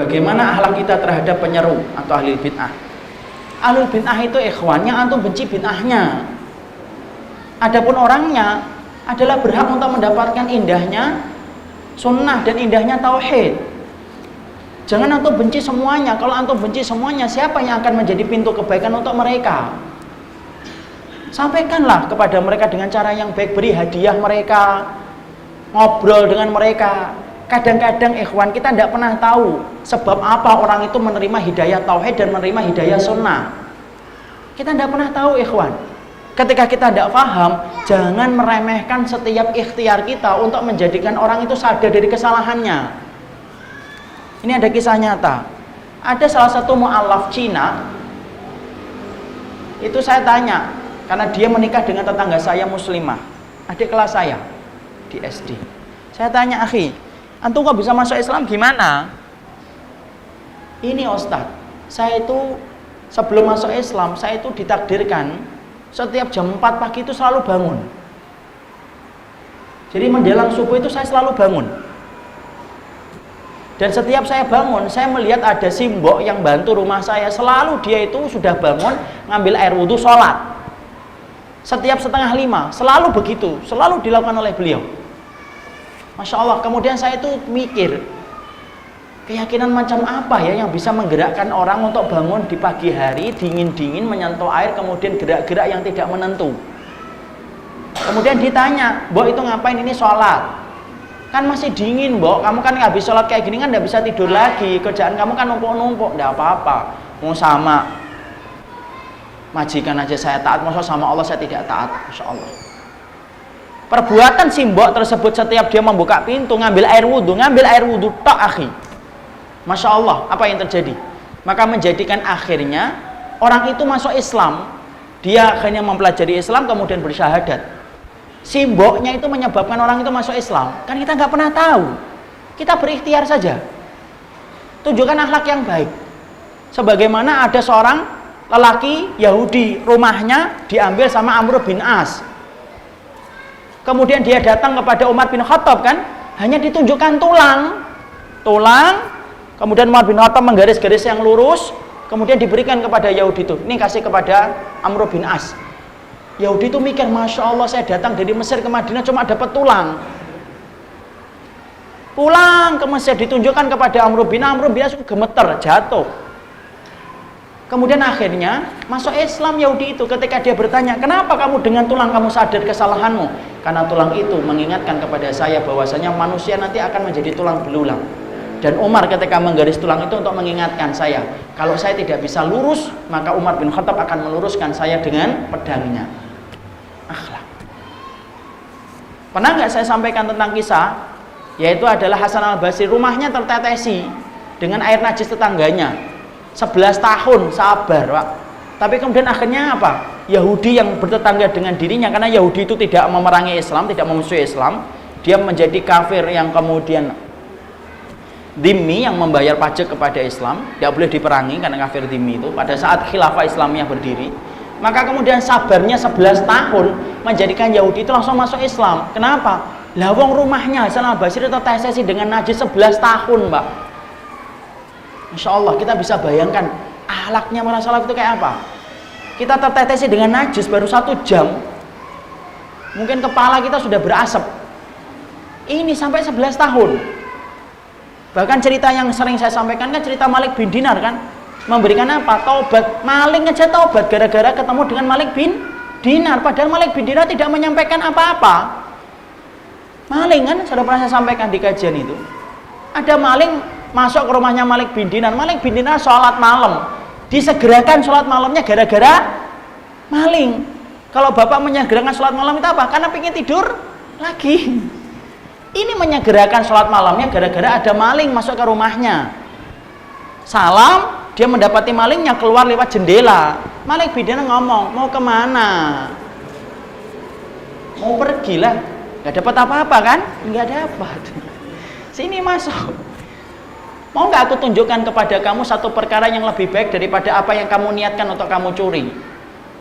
Bagaimana akhlak kita terhadap penyeru atau ahli bid'ah? Ahlul bid'ah itu ikhwannya, antum benci bid'ahnya. Adapun orangnya adalah berhak untuk mendapatkan indahnya sunnah dan indahnya tauhid. Jangan antum benci semuanya. Kalau antum benci semuanya, siapa yang akan menjadi pintu kebaikan untuk mereka? Sampaikanlah kepada mereka dengan cara yang baik, beri hadiah mereka, ngobrol dengan mereka. Kadang-kadang ikhwan kita tidak pernah tahu sebab apa orang itu menerima hidayah tauhid dan menerima hidayah sunnah. Kita tidak pernah tahu ikhwan. Ketika kita tidak paham, jangan meremehkan setiap ikhtiar kita untuk menjadikan orang itu sadar dari kesalahannya. Ini ada kisah nyata. Ada salah satu mu'alaf Cina, itu saya tanya, karena dia menikah dengan tetangga saya muslimah, adik kelas saya di SD. Saya tanya, akhi, antum kok bisa masuk Islam gimana? Ini Ustadz, saya itu sebelum masuk Islam, saya itu ditakdirkan setiap jam 4 pagi itu selalu bangun. Jadi menjelang subuh itu saya selalu bangun. Dan setiap saya bangun, saya melihat ada simbok yang bantu rumah saya. Selalu dia itu sudah bangun, ngambil air wudhu, sholat. Setiap 4:30, selalu begitu. Selalu dilakukan oleh beliau. Masya Allah, kemudian saya itu mikir, keyakinan macam apa ya yang bisa menggerakkan orang untuk bangun di pagi hari, dingin-dingin, menyentuh air, kemudian gerak-gerak yang tidak menentu. Kemudian ditanya, Mbok itu ngapain? Ini sholat. Kan masih dingin, Mbok, kamu kan habis sholat kayak gini kan tidak bisa tidur lagi, kerjaan kamu kan numpuk-numpuk. Tidak apa-apa, mau sama majikan aja saya taat, masa sama Allah saya tidak taat. Masya Allah. Perbuatan si Mbok tersebut setiap dia membuka pintu, ngambil air wudhu, tok akhi. Masya Allah, apa yang terjadi? Maka menjadikan akhirnya orang itu masuk Islam. Dia akhirnya mempelajari Islam, kemudian bersyahadat. Simboknya itu menyebabkan orang itu masuk Islam. Kan kita nggak pernah tahu. Kita berikhtiar saja. Tunjukkan akhlak yang baik. Sebagaimana ada seorang lelaki Yahudi, rumahnya diambil sama Amr bin As. Kemudian dia datang kepada Umar bin Khattab, kan? Hanya ditunjukkan tulang. Kemudian Umar bin Khattab menggaris-garis yang lurus, kemudian diberikan kepada Yahudi itu. Ini kasih kepada Amr bin As. Yahudi itu mikir, Masya Allah, saya datang dari Mesir ke Madinah cuma dapat tulang. Pulang ke Mesir ditunjukkan kepada Amr bin As, gemeter, jatuh. Kemudian akhirnya masuk Islam Yahudi itu. Ketika dia bertanya, kenapa kamu dengan tulang kamu sadar kesalahanmu? Karena tulang itu mengingatkan kepada saya bahwasanya manusia nanti akan menjadi tulang belulang. Dan Umar ketika menggaris tulang itu untuk mengingatkan saya, kalau saya tidak bisa lurus, maka Umar bin Khattab akan meluruskan saya dengan pedangnya. Akhlak. Pernah nggak saya sampaikan tentang kisah, yaitu adalah Hasan al-Basri, rumahnya tertetesi dengan air najis tetangganya. 11 tahun sabar, Pak. Tapi kemudian akhirnya apa? Yahudi yang bertetangga dengan dirinya, karena Yahudi itu tidak memerangi Islam, tidak memusuhi Islam, dia menjadi kafir yang kemudian dhimmi, yang membayar pajak kepada Islam, tidak boleh diperangi karena kafir dhimmi itu pada saat khilafah Islamiyah berdiri. Maka kemudian sabarnya 11 tahun menjadikan Yahudi itu langsung masuk Islam. Kenapa? Lawang rumahnya Hasan al-Basri tertetesi dengan najis 11 tahun, Mbak. Masya Allah, kita bisa bayangkan akhlaknya para salaf itu kayak apa. Kita tertetesi dengan najis baru 1 jam, mungkin kepala kita sudah berasap. Ini sampai 11 tahun. Bahkan cerita yang sering saya sampaikan kan cerita Malik bin Dinar, kan? Memberikan apa? Taubat. Maling aja taubat gara-gara ketemu dengan Malik bin Dinar. Padahal Malik bin Dinar tidak menyampaikan apa-apa. Maling, kan? Sudah pernah saya sampaikan di kajian itu. Ada maling masuk ke rumahnya Malik bin Dinar. Malik bin Dinar sholat malam. Disegerakan sholat malamnya gara-gara maling. Kalau bapak menyegerakan sholat malam itu apa? Karena pengen tidur lagi. Ini menyegerakan sholat malamnya gara-gara ada maling masuk ke rumahnya. Salam, dia mendapati malingnya keluar lewat jendela. Malik bin Dinar ngomong, mau kemana? Mau pergi lah. Gak dapat apa-apa, kan? Nggak dapat. Sini masuk. Mau nggak aku tunjukkan kepada kamu satu perkara yang lebih baik daripada apa yang kamu niatkan untuk kamu curi?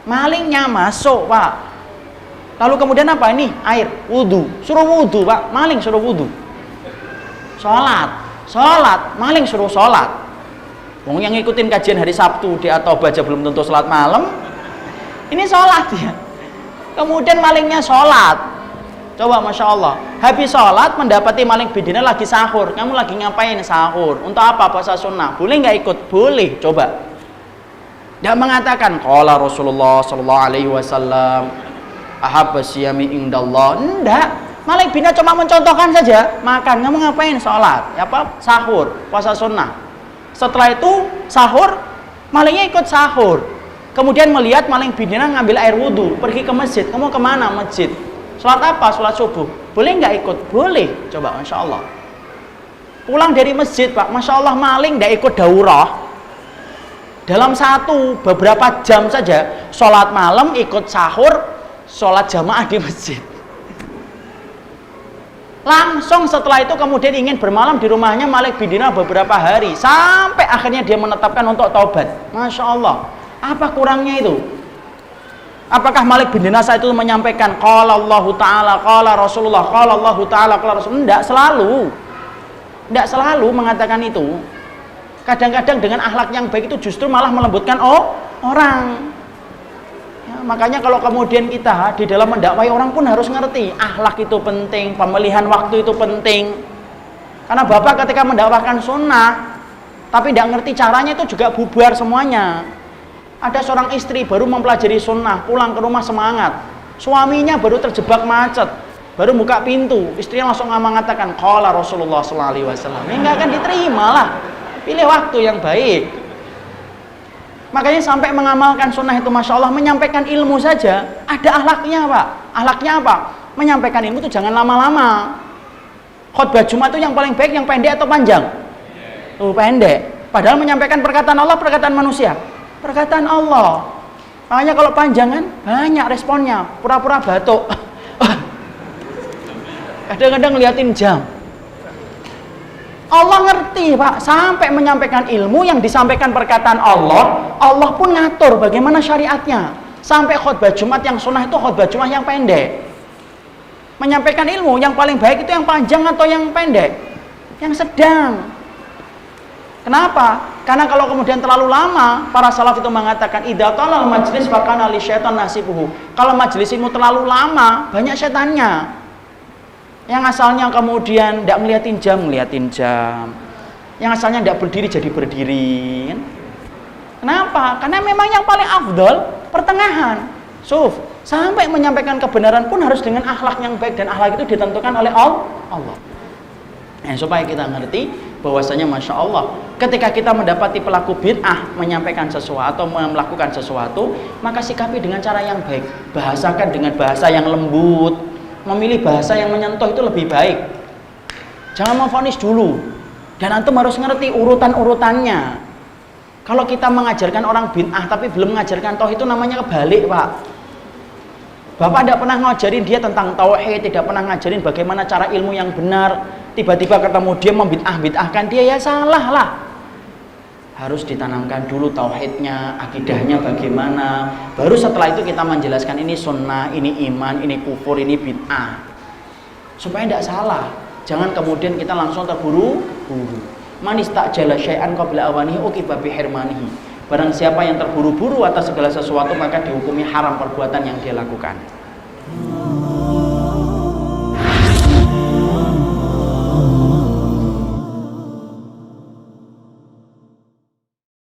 Malingnya masuk, Pak. Lalu kemudian apa ini? Air, wudhu. Suruh wudhu, Pak. Maling suruh wudhu. Sholat. Sholat, maling suruh sholat. Wong yang ngikutin kajian hari Sabtu di atau baca belum tentu sholat malam. Ini sholat ya. Kemudian malingnya sholat. Coba Masya Allah. Habis sholat mendapati maling bidina lagi sahur. Kamu lagi ngapain sahur? Untuk apa puasa sunnah? Boleh nggak ikut? Boleh. Coba. Dia mengatakan qala Rasulullah sallallahu alaihi wasallam ahabbas siyami indallah. Enggak. Maling bina cuma mencontohkan saja. Makan. Kamu ngapain? Sholat. Ya apa? Sahur. Puasa sunnah. Setelah itu sahur, malingnya ikut sahur. Kemudian melihat maling bidina ngambil air wudhu, pergi ke masjid. Kamu kemana? Masjid. Sholat apa? Sholat subuh. Boleh nggak ikut? Boleh. Coba, Masya Allah. Pulang dari masjid, Pak. Masya Allah, maling nggak ikut daurah. Dalam beberapa jam saja, sholat malam, ikut sahur, sholat jamaah di masjid. Langsung setelah itu kemudian ingin bermalam di rumahnya Malik bidina beberapa hari. Sampai akhirnya dia menetapkan untuk taubat. Masya Allah. Apa kurangnya itu? Apakah Malik bin Dinar saat itu menyampaikan qala Allah Ta'ala, qala Rasulullah, qala Allah Ta'ala, qala Rasulullah? Tidak selalu mengatakan itu. Kadang-kadang dengan akhlak yang baik itu justru malah melembutkan orang. Ya, makanya kalau kemudian kita di dalam mendakwai orang pun harus ngerti akhlak itu penting, pemilihan waktu itu penting. Karena Bapak ketika mendakwakan sunnah tapi tidak ngerti caranya itu juga bubar semuanya. Ada seorang istri baru mempelajari sunnah, pulang ke rumah semangat. Suaminya baru terjebak macet, baru buka pintu, istrinya langsung mengatakan qala Rasulullah sallallahu alaihi wasallam. Ini nggak akan diterima lah. Pilih waktu yang baik. Makanya sampai mengamalkan sunnah itu Masya Allah, menyampaikan ilmu saja ada akhlaknya Pak. Akhlaknya apa? Menyampaikan ilmu itu jangan lama-lama. Khutbah Jumat itu yang paling baik yang pendek atau panjang? Pendek. Padahal menyampaikan perkataan Allah, perkataan manusia, perkataan Allah. Makanya kalau panjangan banyak responnya, pura-pura batuk. Kadang-kadang ngeliatin jam. Allah ngerti Pak, sampai menyampaikan ilmu yang disampaikan perkataan Allah, Allah pun ngatur bagaimana syariatnya. Sampai khutbah Jumat yang sunnah itu khutbah Jumat yang pendek. Menyampaikan ilmu yang paling baik itu yang panjang atau yang pendek? Yang sedang. Kenapa? Karena kalau kemudian terlalu lama, para salaf itu mengatakan idza talal majlis fakana li syaitan nasibuhu. Kalau majelis ilmu terlalu lama, banyak setannya. Yang asalnya kemudian tidak ngeliatin jam. Yang asalnya tidak berdiri jadi berdiri. Kenapa? Karena memang yang paling afdol pertengahan. Sampai menyampaikan kebenaran pun harus dengan akhlak yang baik, dan akhlak itu ditentukan oleh Allah. Supaya kita ngerti bahwasanya Masya Allah, ketika kita mendapati pelaku bid'ah menyampaikan sesuatu, melakukan sesuatu, maka sikapi dengan cara yang baik. Bahasakan dengan bahasa yang lembut. Memilih bahasa yang menyentuh itu lebih baik. Jangan memvonis dulu. Dan antum harus ngerti urutan-urutannya. Kalau kita mengajarkan orang bid'ah tapi belum mengajarkan tauhid, itu namanya kebalik Pak. Bapak tidak pernah ngajarin dia tentang tauhid, tidak pernah ngajarin bagaimana cara ilmu yang benar. Tiba-tiba ketemu dia membid'ah-bid'ahkan dia, ya salah lah. Harus ditanamkan dulu tauhidnya, akidahnya bagaimana. Baru setelah itu kita menjelaskan ini sunnah, ini iman, ini kufur, ini bid'ah. Supaya tidak salah. Jangan kemudian kita langsung terburu-buru. Man istajala syai'an qabla awanihi uqiba bihirmanihi. Barang siapa yang terburu-buru atas segala sesuatu, maka dihukumi haram perbuatan yang dia lakukan.